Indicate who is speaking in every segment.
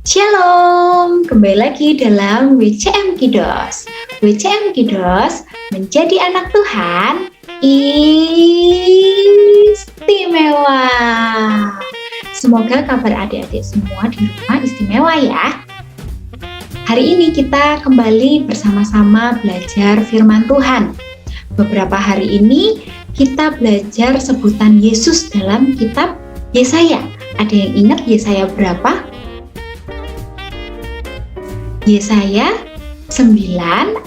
Speaker 1: Shalom, kembali lagi dalam WCM Kiddos. WCM Kiddos, menjadi anak Tuhan istimewa. Semoga kabar adik-adik semua di rumah istimewa ya. Hari ini kita kembali bersama-sama belajar firman Tuhan. Beberapa hari ini kita belajar sebutan Yesus dalam kitab Yesaya. Ada yang ingat Yesaya berapa? Yesaya 9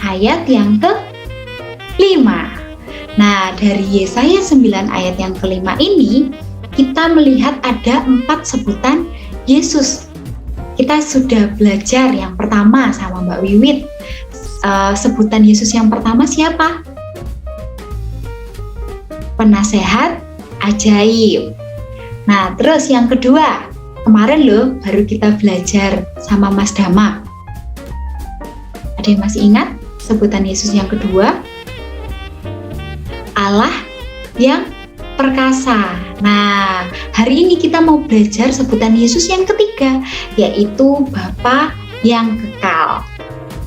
Speaker 1: ayat yang ke-5. Nah, dari Yesaya 9 ayat yang ke-5 ini, kita melihat ada 4 sebutan Yesus. Kita sudah belajar yang pertama sama Mbak Wiwit. Sebutan Yesus yang pertama siapa? Penasehat ajaib. Nah, terus yang kedua, kemarin loh baru kita belajar sama Mas Dama. Ada yang masih ingat sebutan Yesus yang kedua? Allah yang perkasa. Nah, hari ini kita mau belajar sebutan Yesus yang ketiga, yaitu Bapa yang kekal.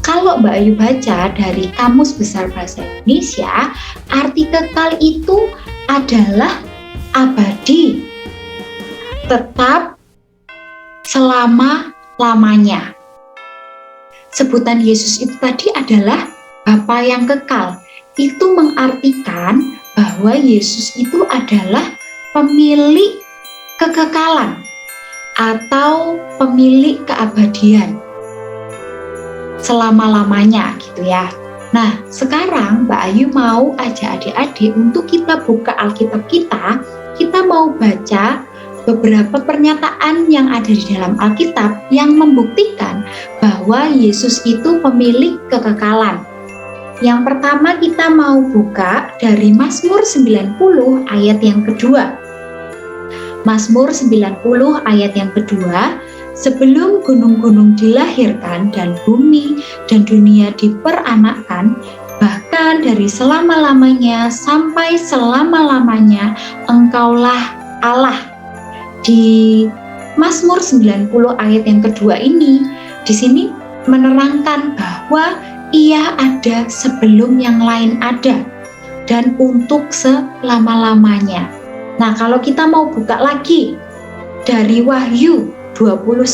Speaker 1: Kalau Mbak Ayu baca dari Kamus Besar Bahasa Indonesia, arti kekal itu adalah abadi, tetap, selama-lamanya. Sebutan Yesus itu tadi adalah Bapa yang kekal. Itu mengartikan bahwa Yesus itu adalah pemilik kekekalan atau pemilik keabadian selama-lamanya gitu ya. Nah, sekarang Mbak Ayu mau ajak adik-adik untuk kita buka Alkitab kita mau baca beberapa pernyataan yang ada di dalam Alkitab yang membuktikan bahwa Yesus itu pemilik kekekalan. Yang pertama kita mau buka dari Mazmur 90 ayat yang kedua. Mazmur 90 ayat yang kedua, sebelum gunung-gunung dilahirkan dan bumi dan dunia diperanakkan, bahkan dari selama-lamanya sampai selama-lamanya, Engkau Engkaulah Allah. Di Mazmur 90 ayat yang kedua ini, di sini menerangkan bahwa Ia ada sebelum yang lain ada dan untuk selama-lamanya. Nah, kalau kita mau buka lagi dari Wahyu 21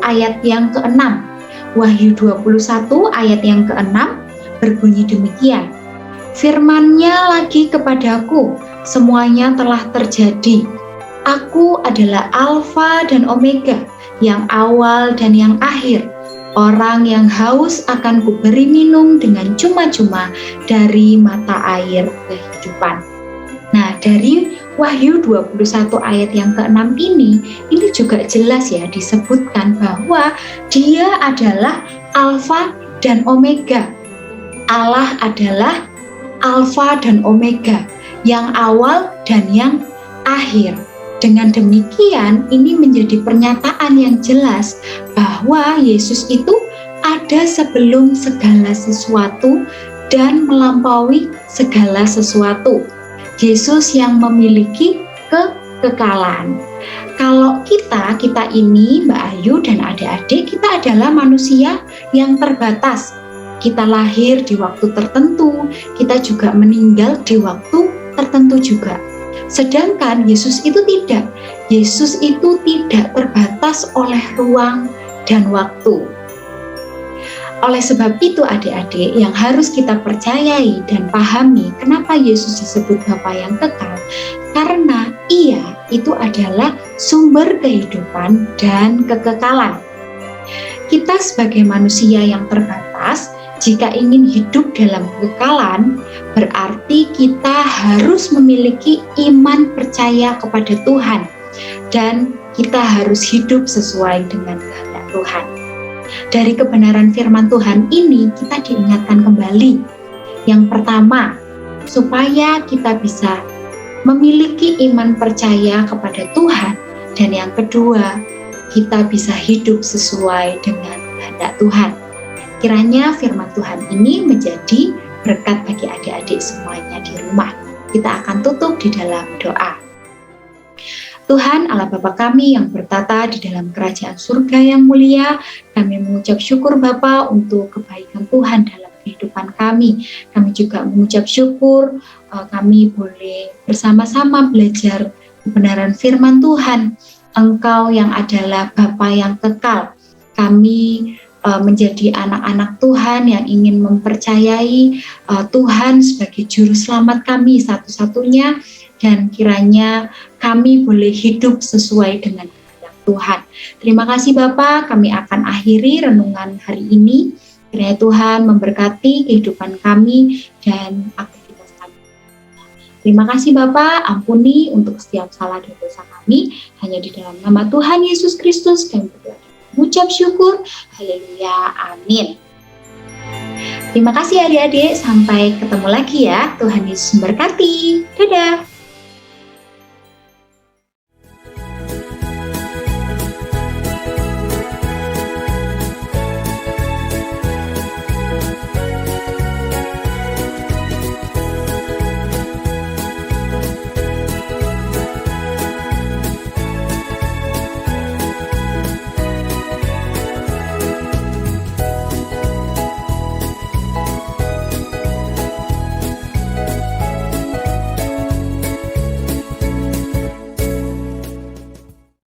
Speaker 1: ayat yang ke-6. Wahyu 21 ayat yang ke-6 berbunyi demikian. Firman-Nya lagi kepadaku, semuanya telah terjadi. Aku adalah Alfa dan Omega, yang awal dan yang akhir. Orang yang haus akan kuberi minum dengan cuma-cuma dari mata air kehidupan. Nah, dari Wahyu 21 ayat yang ke-6 ini juga jelas ya disebutkan bahwa Dia adalah Alfa dan Omega. Allah adalah Alfa dan Omega, yang awal dan yang akhir. Dengan demikian, ini menjadi pernyataan yang jelas bahwa Yesus itu ada sebelum segala sesuatu dan melampaui segala sesuatu. Yesus yang memiliki kekekalan. Kalau kita ini Mbak Ayu dan adik-adik, kita adalah manusia yang terbatas. Kita lahir di waktu tertentu, kita juga meninggal di waktu tertentu juga. Sedangkan Yesus itu tidak. Yesus itu tidak terbatas oleh ruang dan waktu. Oleh sebab itu adik-adik, yang harus kita percayai dan pahami kenapa Yesus disebut Bapa yang kekal, karena Ia itu adalah sumber kehidupan dan kekekalan. Kita sebagai manusia yang terbatas, jika ingin hidup dalam kekekalan, berarti kita harus memiliki iman percaya kepada Tuhan dan kita harus hidup sesuai dengan kehendak Tuhan. Dari kebenaran firman Tuhan ini kita diingatkan kembali. Yang pertama, supaya kita bisa memiliki iman percaya kepada Tuhan, dan yang kedua, kita bisa hidup sesuai dengan kehendak Tuhan. Kiranya firman Tuhan ini menjadi berkat bagi adik-adik semuanya di rumah. Kita akan tutup di dalam doa. Tuhan Allah Bapa kami yang bertata di dalam kerajaan surga yang mulia, kami mengucap syukur Bapa untuk kebaikan Tuhan dalam kehidupan kami. Kami juga mengucap syukur kami boleh bersama-sama belajar kebenaran firman Tuhan. Engkau yang adalah Bapa yang kekal. Kami menjadi anak-anak Tuhan yang ingin mempercayai Tuhan sebagai juru selamat kami satu-satunya, dan kiranya kami boleh hidup sesuai dengan kehendak Tuhan. Terima kasih Bapak, kami akan akhiri renungan hari ini. Kiranya Tuhan memberkati kehidupan kami dan aktivitas kami. Terima kasih Bapak, ampuni untuk setiap salah dan dosa kami. Hanya di dalam nama Tuhan Yesus Kristus kami berdoa. Mengucap syukur, haleluya, amin. Terima kasih adik-adik, sampai ketemu lagi ya. Tuhan Yesus memberkati. Dadah.